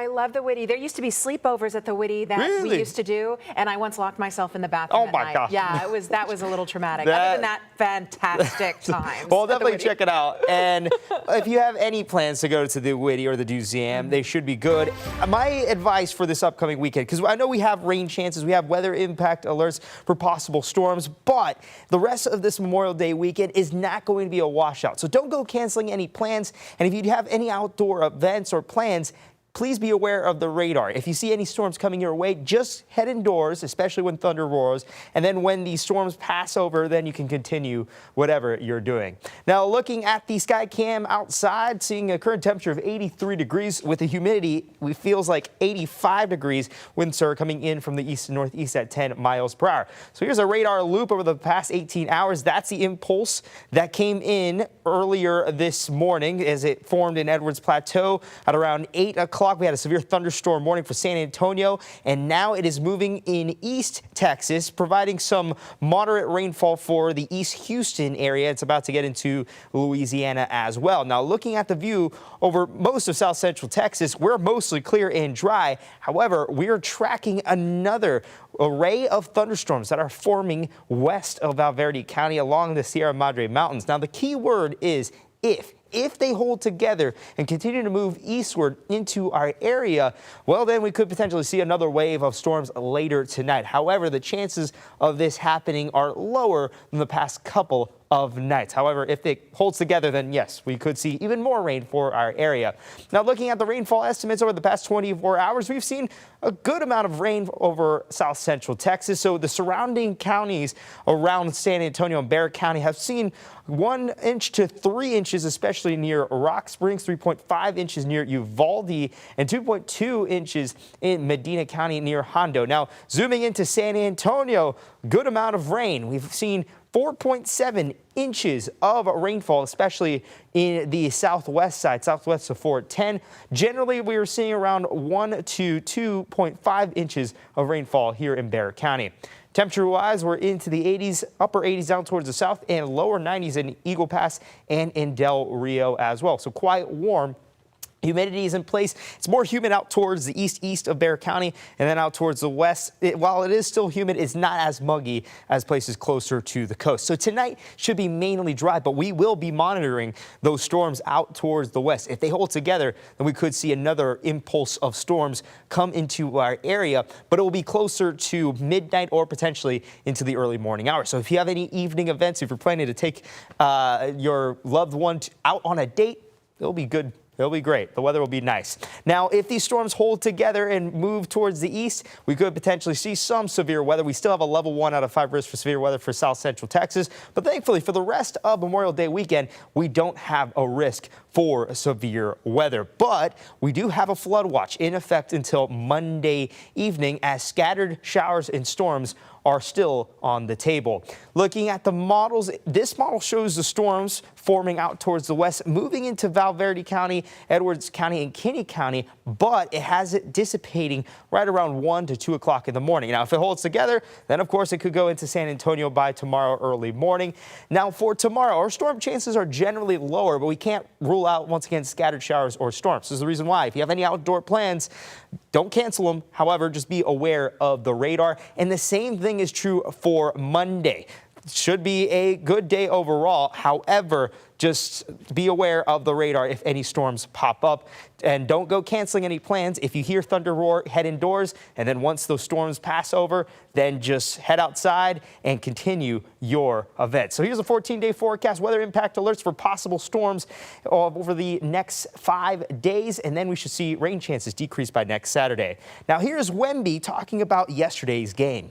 I love the Whitty. There used to be sleepovers at the Whitty that we used to do, and I once locked myself in the bathroom Oh my gosh. Yeah, that was a little traumatic. Other than that, fantastic times. Well, definitely check it out. And if you have any plans to go to the Whitty or the Museum, they should be good. My advice for this upcoming weekend, because I know we have rain chances, we have weather impact alerts for possible storms, but the rest of this Memorial Day weekend is not going to be a washout. So don't go canceling any plans. And if you have any outdoor events or plans, please be aware of the radar. If you see any storms coming your way, just head indoors, especially when thunder roars. And then when these storms pass over, then you can continue whatever you're doing. Now, looking at the sky cam outside, seeing a current temperature of 83 degrees with the humidity, it feels like 85 degrees. Winds are coming in from the east and northeast at 10 miles per hour. So here's a radar loop over the past 18 hours. That's the impulse that came in earlier this morning as it formed in Edwards Plateau at around 8 o'clock. We had a severe thunderstorm warning for San Antonio, and now it is moving in East Texas, providing some moderate rainfall for the East Houston area. It's about to get into Louisiana as well. Now, looking at the view over most of South Central Texas, we're mostly clear and dry. However, we are tracking another array of thunderstorms that are forming west of Valverde County along the Sierra Madre Mountains. Now, the key word is if they hold together and continue to move eastward into our area, well, then we could potentially see another wave of storms later tonight. However, the chances of this happening are lower than the past couple of nights. However, if it holds together, then yes, we could see even more rain for our area. Now, looking at the rainfall estimates over the past 24 hours, we've seen a good amount of rain over South Central Texas. So the surrounding counties around San Antonio and Barrett County have seen 1 inch to 3 inches, especially near Rock Springs, 3.5 inches near Uvalde, and 2.2 inches in Medina County near Hondo. Now, zooming into San Antonio, good amount of rain. We've seen 4.7 inches of rainfall, especially in the southwest side, southwest of 410. Generally, we are seeing around 1 to 2.5 inches of rainfall here in Barrett County. Temperature-wise, we're into the 80s, upper 80s down towards the south, and lower 90s in Eagle Pass and in Del Rio as well. So quite warm. Humidity is in place. It's more humid out towards the east of Barrett County and then out towards the west. While it is still humid, it's not as muggy as places closer to the coast. So tonight should be mainly dry, but we will be monitoring those storms out towards the west. If they hold together, then we could see another impulse of storms come into our area, but it will be closer to midnight or potentially into the early morning hours. So if you have any evening events, if you're planning to take your loved one out on a date, it'll be good. It'll be great. The weather will be nice. Now, if these storms hold together and move towards the east, we could potentially see some severe weather. We still have a level 1 out of 5 risk for severe weather for South Central Texas. But thankfully, for the rest of Memorial Day weekend, we don't have a risk for severe weather. But we do have a flood watch in effect until Monday evening as scattered showers and storms are still on the table. Looking at the models, this model shows the storms forming out towards the west, moving into Valverde County, Edwards County, and Kinney County, but it has it dissipating right around 1 to 2 o'clock in the morning. Now, if it holds together, then of course it could go into San Antonio by tomorrow early morning. Now, for tomorrow, our storm chances are generally lower, but we can't rule out, once again, scattered showers or storms. This is the reason why. If you have any outdoor plans, don't cancel them. However, just be aware of the radar. And the same thing is true for Monday. Should be a good day overall. However, just be aware of the radar if any storms pop up. And don't go canceling any plans. If you hear thunder roar, head indoors. And then once those storms pass over, then just head outside and continue your event. So here's a 14-day forecast. Weather impact alerts for possible storms over the next 5 days. And then we should see rain chances decrease by next Saturday. Now here's Wemby talking about yesterday's game.